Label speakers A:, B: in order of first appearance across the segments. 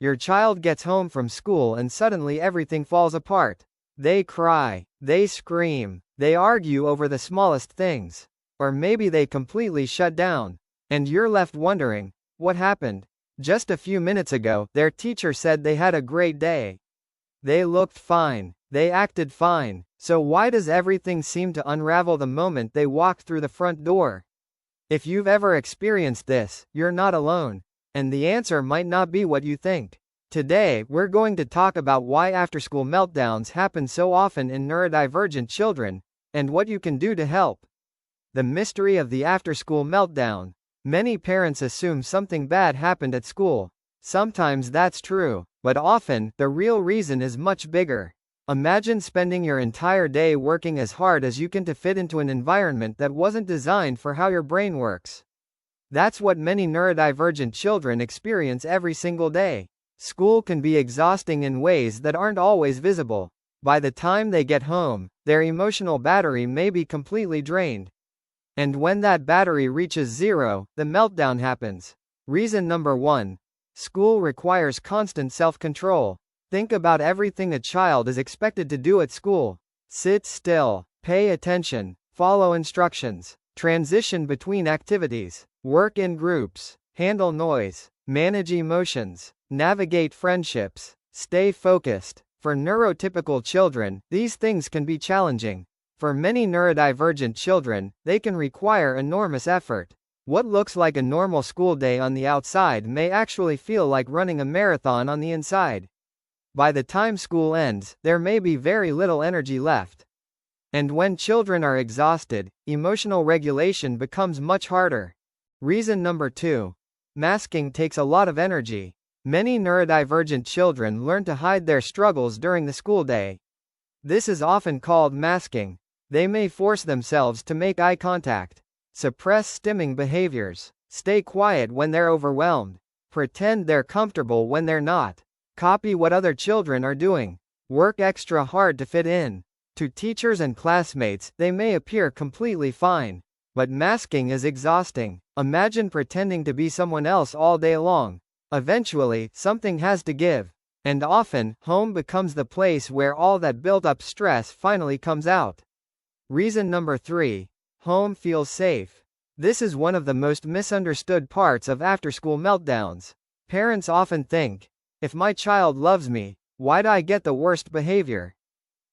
A: Your child gets home from school and suddenly everything falls apart. They cry, they scream, they argue over the smallest things. Or maybe they completely shut down. And you're left wondering, what happened? Just a few minutes ago, their teacher said they had a great day. They looked fine. They acted fine. So why does everything seem to unravel the moment they walk through the front door? If you've ever experienced this, you're not alone. And the answer might not be what you think. Today, we're going to talk about why after-school meltdowns happen so often in neurodivergent children, and what you can do to help. The mystery of the after-school meltdown. Many parents assume something bad happened at school. Sometimes that's true, but often, the real reason is much bigger. Imagine spending your entire day working as hard as you can to fit into an environment that wasn't designed for how your brain works. That's what many neurodivergent children experience every single day. School can be exhausting in ways that aren't always visible. By the time they get home, their emotional battery may be completely drained. And when that battery reaches zero, the meltdown happens. Reason number 1. School requires constant self-control. Think about everything a child is expected to do at school. Sit still, pay attention, follow instructions, transition between activities, work in groups, handle noise, manage emotions, navigate friendships, stay focused. For neurotypical children, these things can be challenging. For many neurodivergent children, they can require enormous effort. What looks like a normal school day on the outside may actually feel like running a marathon on the inside. By the time school ends, there may be very little energy left. And when children are exhausted, emotional regulation becomes much harder. Reason number 2. Masking takes a lot of energy. Many neurodivergent children learn to hide their struggles during the school day. This is often called masking. They may force themselves to make eye contact, suppress stimming behaviors, stay quiet when they're overwhelmed, pretend they're comfortable when they're not, copy what other children are doing, work extra hard to fit in. To teachers and classmates, they may appear completely fine. But masking is exhausting. Imagine pretending to be someone else all day long. Eventually, something has to give. And often, home becomes the place where all that built-up stress finally comes out. Reason number 3. Home feels safe. This is one of the most misunderstood parts of after-school meltdowns. Parents often think, if my child loves me, why'd I get the worst behavior?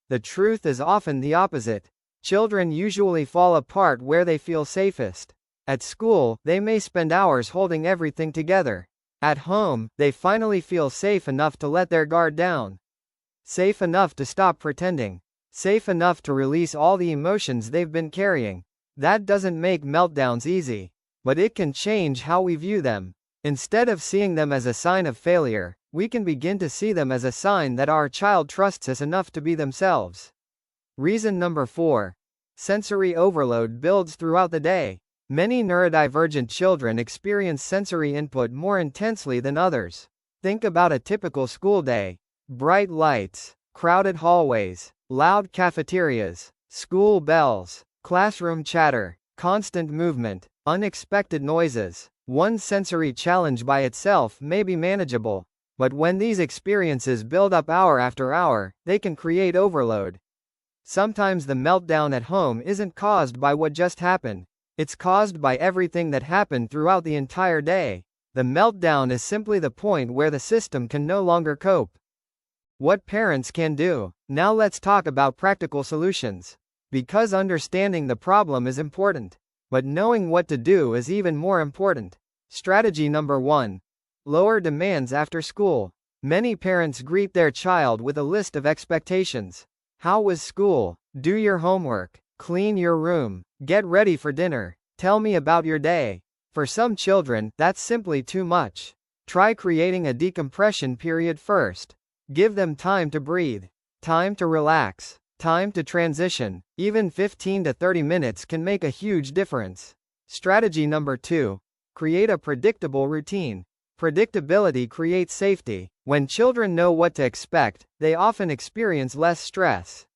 A: The truth is often the opposite. Children usually fall apart where they feel safest. At school, they may spend hours holding everything together. At home, they finally feel safe enough to let their guard down. Safe enough to stop pretending. Safe enough to release all the emotions they've been carrying. That doesn't make meltdowns easy, but it can change how we view them. Instead of seeing them as a sign of failure, we can begin to see them as a sign that our child trusts us enough to be themselves. Reason number 4. Sensory overload builds throughout the day. Many neurodivergent children experience sensory input more intensely than others. Think about a typical school day. Bright lights, crowded hallways, loud cafeterias, school bells, classroom chatter, constant movement, unexpected noises. One sensory challenge by itself may be manageable, but when these experiences build up hour after hour, they can create overload. Sometimes the meltdown at home isn't caused by what just happened. It's caused by everything that happened throughout the entire day. The meltdown is simply the point where the system can no longer cope. What parents can do. Now let's talk about practical solutions. Because understanding the problem is important, but knowing what to do is even more important. Strategy number 1. Lower demands after school. Many parents greet their child with a list of expectations. How was school? Do your homework. Clean your room. Get ready for dinner. Tell me about your day. For some children, that's simply too much. Try creating a decompression period first. Give them time to breathe, time to relax, time to transition. Even 15 to 30 minutes can make a huge difference. Strategy number 2. Create a predictable routine. Predictability creates safety. When children know what to expect, they often experience less stress.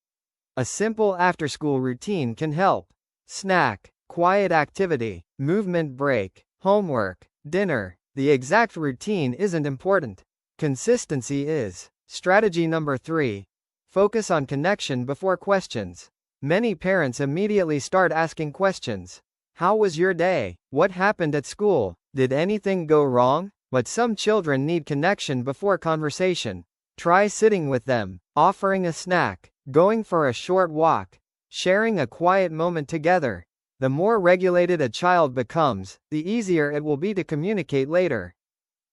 A: A simple after-school routine can help. Snack, quiet activity, movement break, homework, dinner. The exact routine isn't important. Consistency is. Strategy number 3. Focus on connection before questions. Many parents immediately start asking questions. How was your day? What happened at school? Did anything go wrong? But some children need connection before conversation. Try sitting with them, offering a snack, going for a short walk, sharing a quiet moment together. The more regulated a child becomes, the easier it will be to communicate later.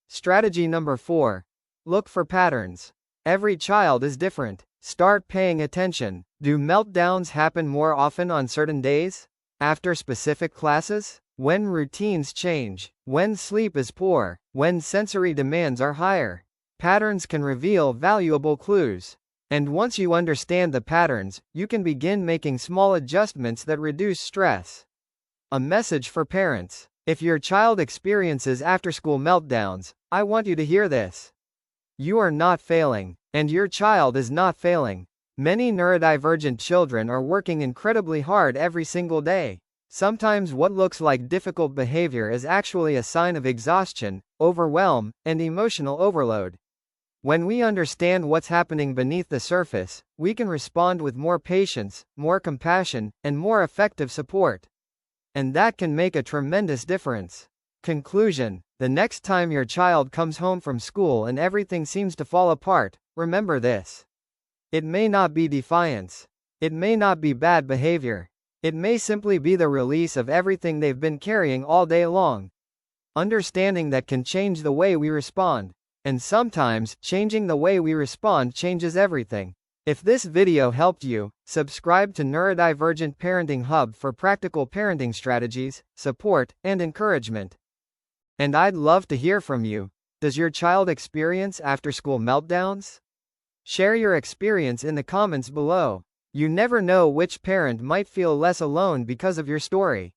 A: Strategy number 4. Look for patterns. Every child is different. Start paying attention. Do meltdowns happen more often on certain days? After specific classes? When routines change? When sleep is poor? When sensory demands are higher? Patterns can reveal valuable clues. And once you understand the patterns, you can begin making small adjustments that reduce stress. A message for parents. If your child experiences after-school meltdowns, I want you to hear this. You are not failing, and your child is not failing. Many neurodivergent children are working incredibly hard every single day. Sometimes what looks like difficult behavior is actually a sign of exhaustion, overwhelm, and emotional overload. When we understand what's happening beneath the surface, we can respond with more patience, more compassion, and more effective support. And that can make a tremendous difference. Conclusion. The next time your child comes home from school and everything seems to fall apart, remember this. It may not be defiance. It may not be bad behavior. It may simply be the release of everything they've been carrying all day long. Understanding that can change the way we respond. And sometimes, changing the way we respond changes everything. If this video helped you, subscribe to Neurodivergent Parenting Hub for practical parenting strategies, support, and encouragement. And I'd love to hear from you. Does your child experience after-school meltdowns? Share your experience in the comments below. You never know which parent might feel less alone because of your story.